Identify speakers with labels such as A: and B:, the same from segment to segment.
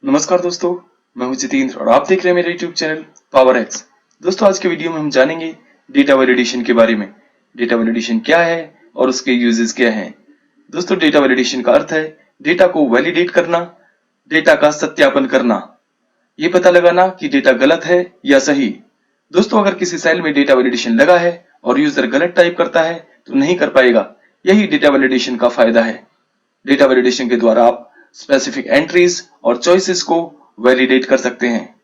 A: नमस्कार दोस्तों, मैं हूं जितेंद्र और आप देख रहे हैं मेरा यूट्यूब चैनल पावर एक्स। दोस्तों, आज के वीडियो में हम जानेंगे डेटा वैलिडेशन के बारे में। डेटा वैलिडेशन क्या है और उसके यूजेस क्या हैं। दोस्तों, डेटा वैलिडेशन का अर्थ है डेटा को वैलिडेट करना, डेटा का सत्यापन करना, ये पता लगाना कि डेटा गलत है या सही। दोस्तों, अगर किसी सेल में डेटा वैलिडेशन लगा है और यूजर गलत टाइप करता है तो नहीं कर पाएगा। यही डेटा वैलिडेशन का फायदा है। डेटा वैलिडेशन के द्वारा आप स्पेसिफिक एंट्रीज और चॉइसेस को वैलिडेट कर सकते हैं।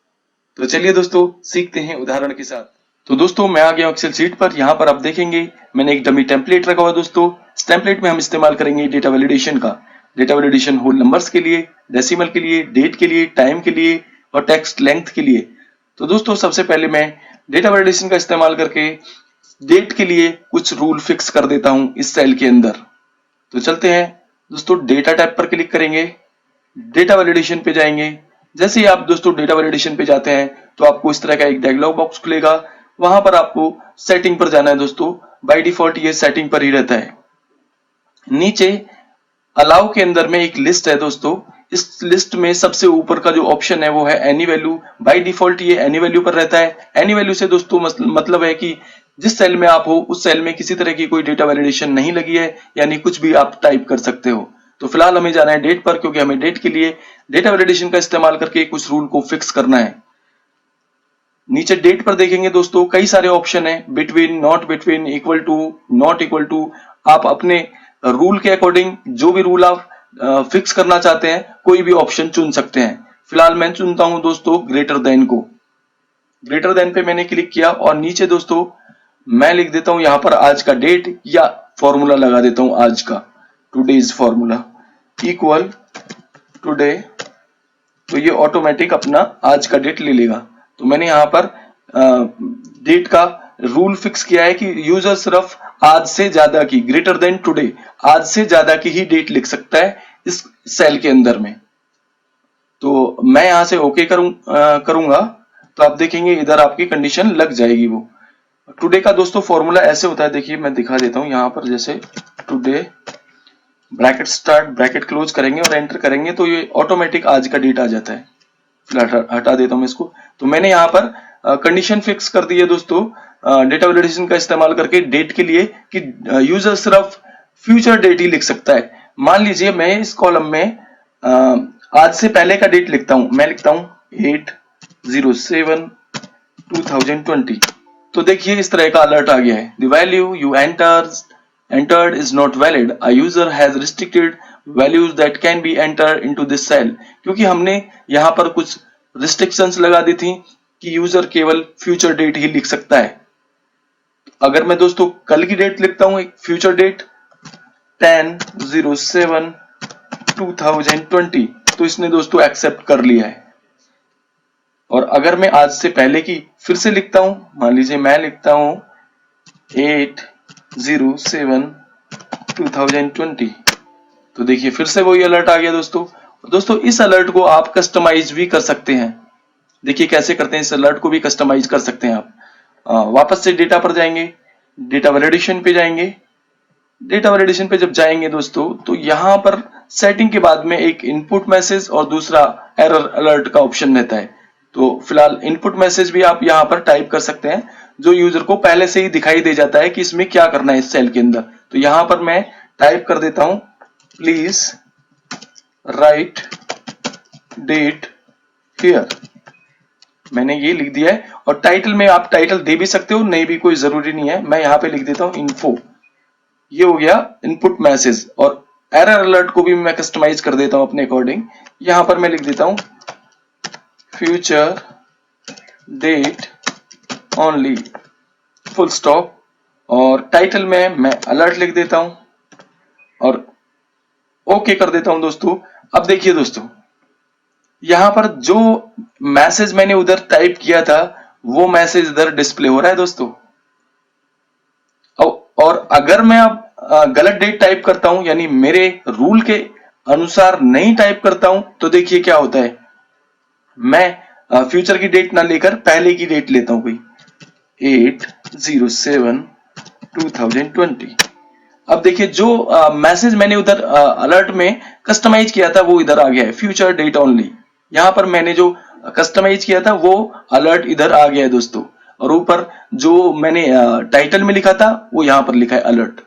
A: तो चलिए दोस्तों, सीखते हैं उदाहरण के साथ। तो दोस्तों, मैं आ गया एक्सेल शीट पर। यहाँ पर आप देखेंगे मैंने एक डमी टेम्पलेट रखा हुआ है। दोस्तों, इस टेम्पलेट में हम इस्तेमाल करेंगे डेटा वैलिडेशन का। डेटा वैलिडेशन होल नंबर्स के लिए, डेसिमल के लिए, डेट के लिए, टाइम के लिए और टेक्स्ट लेंथ के लिए। तो दोस्तों, सबसे पहले मैं डेटा वैलिडेशन का इस्तेमाल करके डेट के लिए कुछ रूल फिक्स कर देता हूं इस सेल के अंदर। तो चलते हैं दोस्तों, डेटा टैब पर क्लिक करेंगे, डेटा वैलिडेशन पे जाएंगे। जैसे ही आप दोस्तों डेटा वैलिडेशन पे जाते हैं तो आपको इस तरह का एक डायलॉग बॉक्स खुलेगा। वहां पर आपको सेटिंग पर जाना है। दोस्तों, बाय डिफॉल्ट ये सेटिंग पर ही रहता है। नीचे अलाउ के अंदर में एक लिस्ट है। दोस्तों, इस लिस्ट में सबसे ऊपर का जो ऑप्शन है वो है एनी वैल्यू। बाय डिफॉल्ट ये एनी वैल्यू पर रहता है। एनी वैल्यू से दोस्तों मतलब है कि जिस सेल में आप हो उस सेल में किसी तरह की कोई डेटा वैलिडेशन नहीं लगी है, यानी कुछ भी आप टाइप कर सकते हो। तो फिलहाल हमें जाना है डेट पर, क्योंकि हमें डेट के लिए डेटा वैलिडेशन का इस्तेमाल करके कुछ रूल को फिक्स करना है। नीचे डेट पर देखेंगे दोस्तों, कई सारे ऑप्शन है, between, not between, equal to, not equal to. आप अपने रूल के अकॉर्डिंग जो भी रूल आप फिक्स करना चाहते हैं कोई भी ऑप्शन चुन सकते हैं। फिलहाल मैं चुनता हूं दोस्तों ग्रेटर देन को। ग्रेटर देन पे मैंने क्लिक किया और नीचे दोस्तों मैं लिख देता हूं यहां पर आज का डेट, या फॉर्मूला लगा देता हूं आज का, टुडेज फॉर्मूला इक्वल टुडे। तो ये ऑटोमेटिक अपना आज का डेट ले लेगा। तो मैंने यहाँ पर डेट का रूल फिक्स किया है कि यूजर सिर्फ आज से ज्यादा की, ग्रेटर देन टुडे, आज से ज्यादा की ही डेट लिख सकता है इस सेल के अंदर में। तो मैं यहां से ओके करूंगा तो आप देखेंगे इधर आपकी कंडीशन लग जाएगी। वो टुडे का दोस्तों फॉर्मूला ऐसे होता है, देखिए मैं दिखा देता हूं। यहाँ पर जैसे today bracket start, bracket close करेंगे और एंटर करेंगे तो ये ऑटोमेटिक आज का डेट आ जाता है। फिलहाल हटा देता हूं इसको। तो मैंने यहाँ पर कंडीशन फिक्स कर दी है दोस्तों डेटा वैलिडेशन का इस्तेमाल करके डेट के लिए कि यूजर सिर्फ फ्यूचर डेट ही लिख सकता है। मान लीजिए मैं इस कॉलम में आज से पहले का डेट लिखता हूं। मैं लिखता हूं 8/07/2020। तो देखिए इस तरह का अलर्ट आ गया है, the value you entered is not valid. A user has restricted values that can be entered into this cell. क्योंकि हमने यहाँ पर कुछ restrictions लगा दी थी कि यूजर केवल फ्यूचर डेट ही लिख सकता है। अगर मैं दोस्तों कल की डेट लिखता हूं, एक फ्यूचर डेट 10/07/2020, तो इसने दोस्तों एक्सेप्ट कर लिया है। और अगर मैं आज से पहले की फिर से लिखता हूं, मान लीजिए मैं लिखता हूं 8/07/2020, तो देखिए फिर से वही अलर्ट आ गया दोस्तों। इस अलर्ट को आप कस्टमाइज भी कर सकते हैं। देखिए कैसे करते हैं, इस अलर्ट को भी कस्टमाइज कर सकते हैं आप। वापस से डेटा पर जाएंगे, डेटा वैलिडेशन पे जाएंगे। डेटा वैलिडेशन पे जब जाएंगे दोस्तों तो यहां पर सेटिंग के बाद में एक इनपुट मैसेज और दूसरा एरर अलर्ट का ऑप्शन रहता है। तो फिलहाल इनपुट मैसेज भी आप यहां पर टाइप कर सकते हैं, जो यूजर को पहले से ही दिखाई दे जाता है कि इसमें क्या करना है इस सेल के अंदर। तो यहां पर मैं टाइप कर देता हूं, प्लीज राइट डेट हियर। मैंने ये लिख दिया है। और टाइटल में आप टाइटल दे भी सकते हो, नहीं भी कोई जरूरी नहीं है। मैं यहां पे लिख देता हूं इन्फो। ये हो गया इनपुट मैसेज। और एरर अलर्ट को भी मैं कस्टमाइज कर देता हूं अपने अकॉर्डिंग। यहां पर मैं लिख देता हूं future date only, full stop. और टाइटल में मैं अलर्ट लिख देता हूं और ओके कर देता हूं दोस्तों। अब देखिए दोस्तों, यहां पर जो मैसेज मैंने उधर टाइप किया था वो मैसेज इधर डिस्प्ले हो रहा है दोस्तों। और अगर मैं अब गलत डेट टाइप करता हूं, यानी मेरे रूल के अनुसार नहीं टाइप करता हूं, तो देखिए क्या होता है, मैं फ्यूचर की डेट ना लेकर पहले की डेट लेता हूं कोई 8/07/2020। अब देखिए जो मैसेज मैंने उधर अलर्ट में कस्टमाइज किया था वो इधर आ गया है, फ्यूचर डेट ओनली। यहाँ पर मैंने जो कस्टमाइज किया था वो अलर्ट इधर आ गया है दोस्तों, और ऊपर जो मैंने टाइटल में लिखा था वो यहाँ पर लिखा है अलर्ट।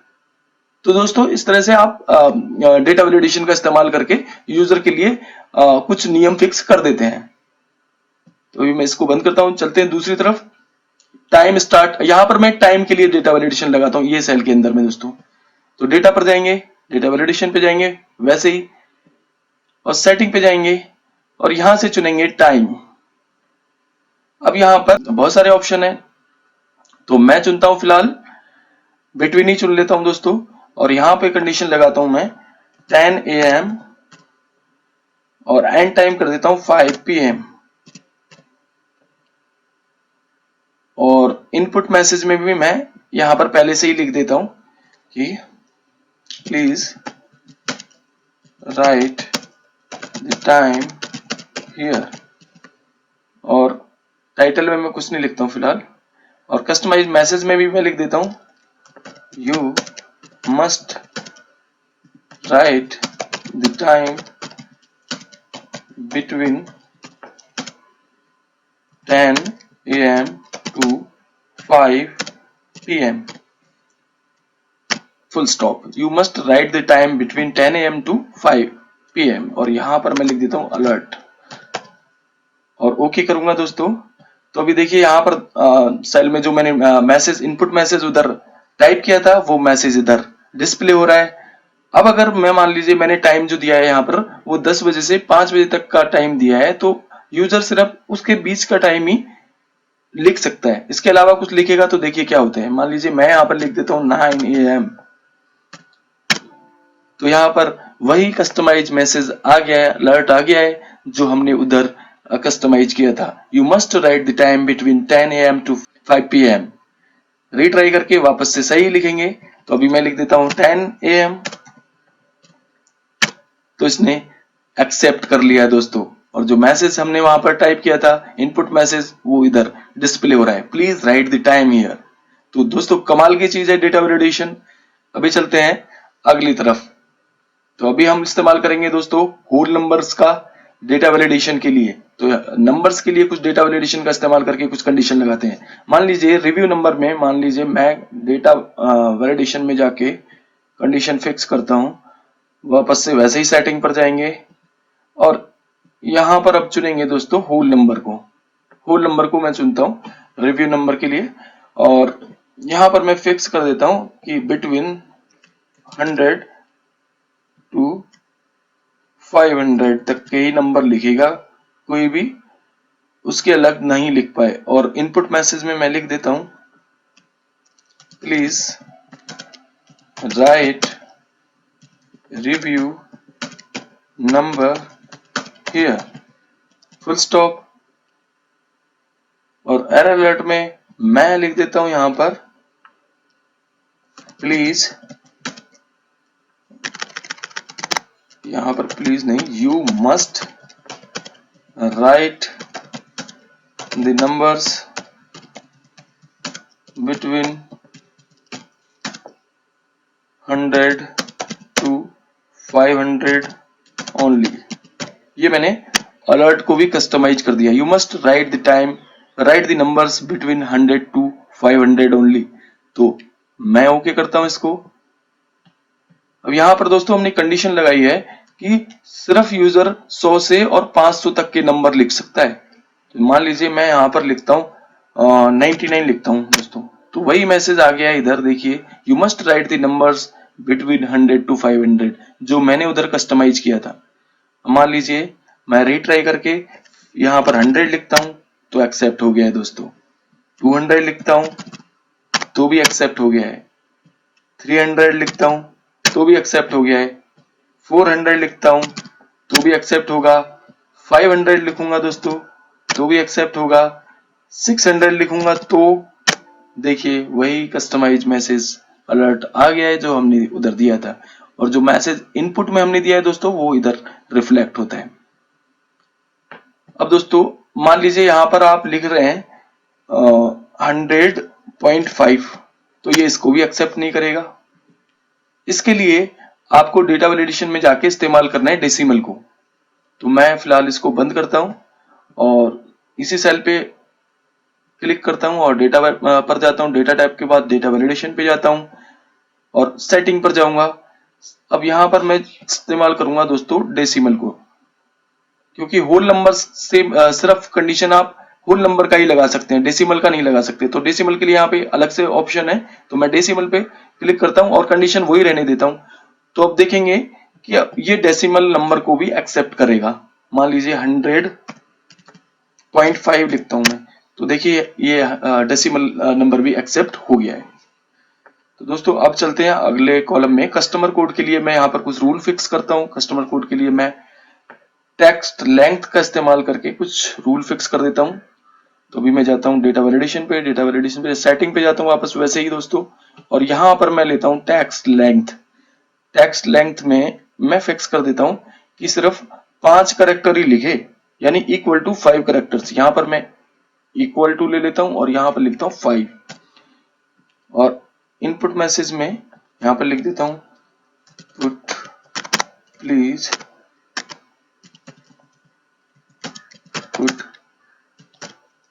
A: तो दोस्तों इस तरह से आप डेटा वैलिडेशन का इस्तेमाल करके यूजर के लिए कुछ नियम फिक्स कर देते हैं। तो अभी मैं इसको बंद करता हूं, चलते हैं दूसरी तरफ। टाइम स्टार्ट, यहां पर मैं टाइम के लिए डेटा वैलिडेशन लगाता हूं ये सेल के अंदर में दोस्तों। तो डेटा पर जाएंगे, डेटा वैलिडेशन पे जाएंगे वैसे ही, और सेटिंग पे जाएंगे और यहां से चुनेंगे टाइम। अब यहां पर बहुत सारे ऑप्शन है, तो मैं चुनता हूं फिलहाल बिटवीन ही चुन लेता हूं दोस्तों, और यहां पे कंडीशन लगाता हूं मैं 10 AM और एंड टाइम कर देता हूं 5 PM। और इनपुट मैसेज में भी मैं यहां पर पहले से ही लिख देता हूं कि please right the time here, और टाइटल में मैं कुछ नहीं लिखता हूं फिलहाल। और कस्टमाइज मैसेज में भी मैं लिख देता हूं you must write the time between 10 AM to 5 PM, full stop. You must write the time between 10 AM to 5 PM, और यहां पर मैं लिख देता हूं अलर्ट, और ओके करूंगा दोस्तों। तो अभी देखिए यहां पर सेल में जो मैंने मैसेज, इनपुट मैसेज उधर टाइप किया था वो मैसेज इधर डिस्प्ले हो रहा है। अब अगर मैं मान लीजिए मैंने टाइम जो दिया है यहाँ पर वो 10 बजे से 5 बजे तक का टाइम दिया है, तो यूजर सिर्फ उसके बीच का टाइम ही लिख सकता है, इसके अलावा कुछ लिखेगा तो देखिए क्या होता है। मान लीजिए मैं यहाँ पर लिख देता हूँ 9 AM, तो यहाँ पर वही कस्टमाइज मैसेज आ गया है, अलर्ट आ गया है जो हमने उधर कस्टमाइज किया था। You must write the time between 10 AM to 5 PM। Retry करके वापस से सही लिखेंगे, तो अभी मैं लिख देता हूं 10 AM, तो इसने एक्सेप्ट कर लिया दोस्तों, और जो मैसेज हमने वहां पर टाइप किया था इनपुट मैसेज वो इधर डिस्प्ले हो रहा है, please right the time here. तो दोस्तों कमाल की चीज है डेटा वैलिडेशन। अभी चलते हैं अगली तरफ। तो अभी हम इस्तेमाल करेंगे दोस्तों होल नंबर्स का डेटा वैलिडेशन के लिए। तो नंबर्स के लिए कुछ डेटा वैलिडेशन का इस्तेमाल करके कुछ कंडीशन लगाते हैं। मान लीजिए रिव्यू नंबर में, मान लीजिए मैं डेटा वैलिडेशन में जाके कंडीशन फिक्स करता हूं, वापस से वैसे ही सेटिंग पर जाएंगे और यहां पर अब चुनेंगे दोस्तों होल नंबर को। होल नंबर को मैं चुनता हूं रिव्यू नंबर के लिए, और यहां पर मैं फिक्स कर देता हूं कि बिटवीन 100 टू 500 तक के ही नंबर लिखेगा, कोई भी उसके अलग नहीं लिख पाए। और इनपुट मैसेज में मैं लिख देता हूं please right review number here, full stop. और एरर अलर्ट में मैं लिख देता हूं यहां पर प्लीज, यहां पर प्लीज नहीं, you must write the numbers between 100 to 500 only. ये मैंने अलर्ट को भी कस्टमाइज कर दिया, you must write the time, right the numbers between 100 to 500 only. तो मैं ओके करता हूं इसको। अब यहां पर दोस्तों हमने कंडीशन लगाई है कि सिर्फ यूजर 100 से और 500 तक के नंबर लिख सकता है। तो मान लीजिए मैं यहां पर लिखता हूं 99 लिखता हूं दोस्तों, तो वही मैसेज आ गया इधर देखिए, you must write the numbers between 100 to 500, जो मैंने उधर कस्टमाइज किया था। मान लीजिए मैं रीट्राई करके यहां पर 100 लिखता हूं तो एक्सेप्ट हो गया है दोस्तों, 200 लिखता हूं तो भी एक्सेप्ट हो गया है, 300 लिखता हूं तो भी एक्सेप्ट हो गया है, 400 लिखता हूं तो भी एक्सेप्ट होगा, 500 लिखूंगा दोस्तों तो भी एक्सेप्ट होगा, 600 लिखूंगा तो देखिए वही कस्टमाइज मैसेज अलर्ट आ गया है जो हमने उधर दिया था, और जो मैसेज इनपुट में हमने दिया है दोस्तों वो इधर रिफ्लेक्ट होता है। अब दोस्तों मान लीजिए यहां पर आप लिख रहे हैं 100.5, तो ये इसको भी एक्सेप्ट नहीं करेगा। इसके लिए आपको डेटा वैलिडेशन में जाके इस्तेमाल करना है डेसिमल को। तो मैं फिलहाल इसको बंद करता हूं और इसी सेल पे क्लिक करता हूं और डेटा पर जाता हूं। डेटा टाइप के बाद डेटा वैलिडेशन पे जाता हूं और सेटिंग पर जाऊंगा। अब यहां पर मैं इस्तेमाल करूंगा दोस्तों डेसिमल को, क्योंकि होल नंबर से सिर्फ कंडीशन आप होल नंबर का ही लगा सकते हैं, डेसिमल का नहीं लगा सकते। तो डेसिमल के लिए यहाँ पे अलग से ऑप्शन है, तो मैं डेसिमल पे क्लिक करता हूँ और कंडीशन वही रहने देता हूँ। तो अब देखेंगे कि ये डेसिमल नंबर को भी एक्सेप्ट करेगा। मान लीजिए 100.5 लिखता हूं मैं, तो देखिए ये डेसिमल नंबर भी एक्सेप्ट हो गया है। तो दोस्तों अब चलते हैं अगले कॉलम में। कस्टमर कोड के लिए मैं यहाँ पर कुछ रूल फिक्स करता हूँ। कस्टमर कोड के लिए मैं टेक्स्ट लेंथ का इस्तेमाल करके कुछ रूल फिक्स कर देता हूँ। तो अभी मैं जाता हूँ डेटा वैलिडेशन पे, डेटा वैलिडेशन पे सेटिंग पे जाता हूँ वापस वैसे ही दोस्तों, और यहाँ पर मैं लेता हूँ टेक्स्ट लेंथ। टेक्स्ट लेंथ में मैं फिक्स कर देता हूँ कि सिर्फ 5 करेक्टर ही लिखे, यानी इक्वल टू 5 करेक्टर्स। यहाँ पर मैं इक्वल टू ले लेता हूँ और यहाँ पर लिखता हूँ 5, और इनपुट मैसेज में यहाँ पर लिख देता हूँ put please put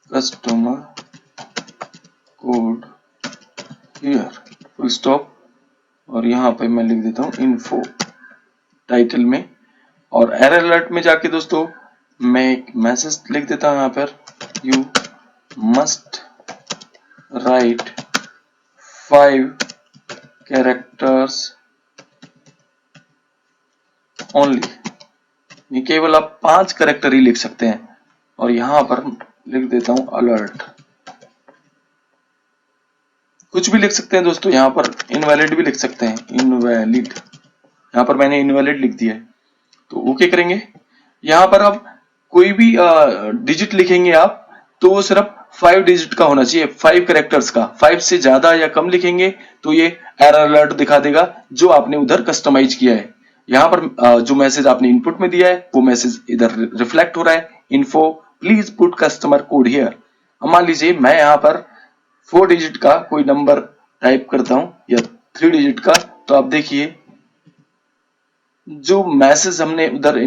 A: customer code here, full stop. और यहाँ पे मैं लिख देता हूँ इन्फो टाइटल में, और एरर अलर्ट में जाके दोस्तों मैं एक मैसेज लिख देता हूँ यहाँ पर, you must write 5 characters only. ये केवल आप 5 कैरेक्टर ही लिख सकते हैं। और यहां पर लिख देता हूं अलर्ट। कुछ भी लिख सकते हैं दोस्तों, यहां पर इनवैलिड भी लिख सकते हैं, इनवैलिड। यहां पर मैंने इनवैलिड लिख दिया है, तो ओके करेंगे। यहां पर अब कोई भी डिजिट लिखेंगे आप तो वो सिर्फ 5 डिजिट का होना चाहिए, 5 कैरेक्टर्स का। 5 से ज्यादा या कम लिखेंगे तो ये एरर अलर्ट दिखा देगा जो आपने उधर कस्टमाइज किया है। यहाँ पर जो मैसेज आपने इनपुट में दिया है वो मैसेज इधर रिफ्लेक्ट हो रहा है, info please put customer code here. मान लीजिए मैं यहाँ पर 4 डिजिट का कोई नंबर टाइप करता हूं या 3 डिजिट का, तो आप देखिए जो मैसेज हमने उधर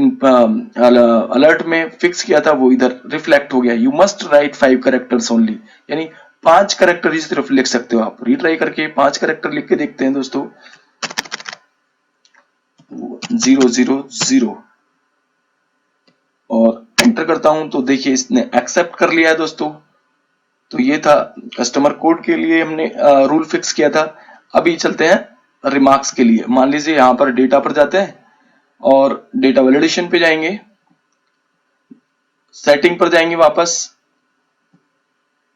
A: अलर्ट में फिक्स किया था वो इधर रिफ्लेक्ट हो गया। You must write 5 characters only, यानी 5 कैरेक्टर ही सिर्फ लिख सकते हो आप। रीट्राई करके 5 कैरेक्टर लिख के देखते हैं दोस्तों। 000 और एंटर करता हूं तो देखिए इसने एक्सेप्ट कर लिया है दोस्तों। तो ये था कस्टमर कोड के लिए हमने रूल फिक्स किया था। अभी चलते हैं रिमार्क्स के लिए। मान लीजिए यहां पर डेटा पर जाते हैं और डेटा वैलिडेशन पे जाएंगे, सेटिंग पर जाएंगे वापस,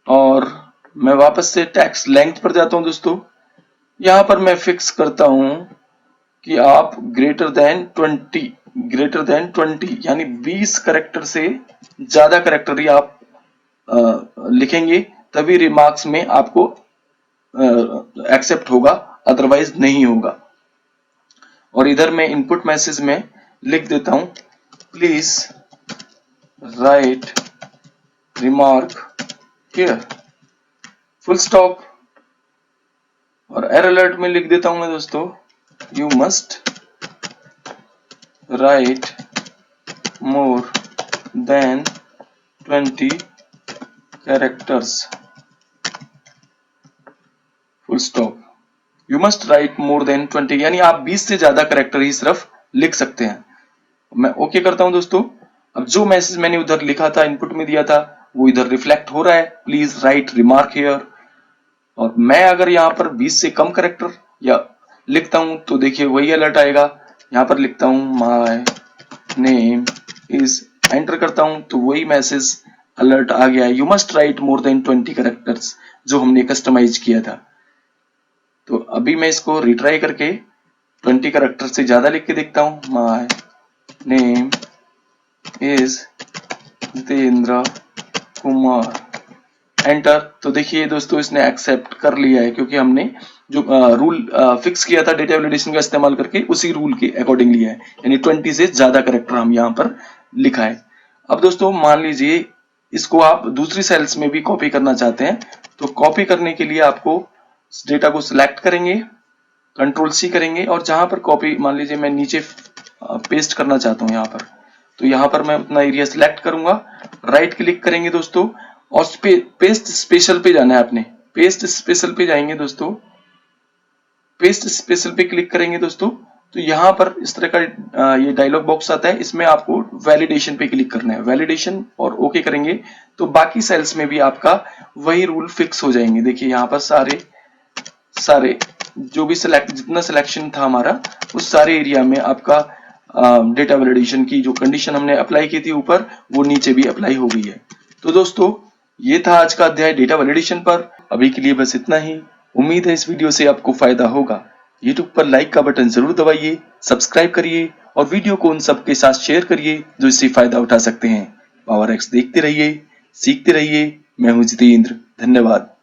A: और मैं वापस से टेक्स्ट लेंथ पर जाता हूं दोस्तों। यहां पर मैं फिक्स करता हूं कि आप ग्रेटर देन 20 यानी 20 करेक्टर से ज्यादा करेक्टर ही आप लिखेंगे तभी रिमार्क्स में आपको एक्सेप्ट होगा, अदरवाइज नहीं होगा। और इधर मैं इनपुट मैसेज में लिख देता हूं please right remark here, full stop. और एरर अलर्ट में लिख देता हूं मैं दोस्तों you must write more than 20 characters, full stop. You must write more than 20, यानी आप 20 से ज्यादा कैरेक्टर ही सिर्फ लिख सकते हैं। मैं ओके करता हूं दोस्तों। अब जो मैसेज मैंने उधर लिखा था, इनपुट में दिया था, वो इधर रिफ्लेक्ट हो रहा है, प्लीज राइट रिमार्क हियर। और मैं अगर यहाँ पर 20 से कम कैरेक्टर या लिखता हूं तो देखिए वही अलर्ट आएगा। यहाँ पर लिखता हूं माय नेम इज, एंटर करता हूं तो वही मैसेज अलर्ट आ गया है, you must write more than 20 characters, जो हमने कस्टमाइज किया था। तो अभी मैं इसको रिट्राई करके 20 कैरेक्टर से ज्यादा लिख के देखता हूं, my name is Jitendra Kumar, enter. तो देखिए दोस्तों इसने एक्सेप्ट कर लिया है, क्योंकि हमने जो रूल फिक्स किया था डेटा वैलिडेशन का इस्तेमाल करके उसी रूल के अकॉर्डिंग लिया है, यानी 20 से ज्यादा कैरेक्टर हम यहाँ पर लिखा है। अब दोस्तों मान लीजिए इसको आप दूसरी सेल्स में भी कॉपी करना चाहते हैं, तो कॉपी करने के लिए आपको डेटा को सिलेक्ट करेंगे, कंट्रोल C करेंगे, और जहां पर कॉपी मान लीजिए मैं नीचे पेस्ट करना चाहता हूं यहाँ पर, तो यहाँ पर मैं अपना एरिया सिलेक्ट करूंगा, राइट क्लिक करेंगे दोस्तों और पेस्ट स्पेशल पे जाना है आपने। पेस्ट स्पेशल पे जाएंगे दोस्तों, पेस्ट स्पेशल पे क्लिक करेंगे दोस्तों, तो यहाँ पर इस तरह का ये डायलॉग बॉक्स आता है। इसमें आपको वैलिडेशन पे क्लिक करना है, वैलिडेशन और ओके करेंगे तो बाकी सेल्स में भी आपका वही रूल फिक्स हो जाएंगे। देखिए यहाँ पर सारे जो भी जितना सिलेक्शन था हमारा, उस सारे एरिया में आपका डेटा वैलिडेशन की जो कंडीशन हमने अप्लाई की थी ऊपर, वो नीचे भी अप्लाई हो गई है। तो दोस्तों ये था आज का अध्याय डेटा वैलिडेशन पर। अभी के लिए बस इतना ही। उम्मीद है इस वीडियो से आपको फायदा होगा। यूट्यूब पर लाइक का बटन जरूर दबाइए, सब्सक्राइब करिए और वीडियो को उन सबके साथ शेयर करिए जो इससे फायदा उठा सकते हैं। पावर एक्स देखते रहिए, सीखते रहिए। मैं हूं जितेंद्र, धन्यवाद।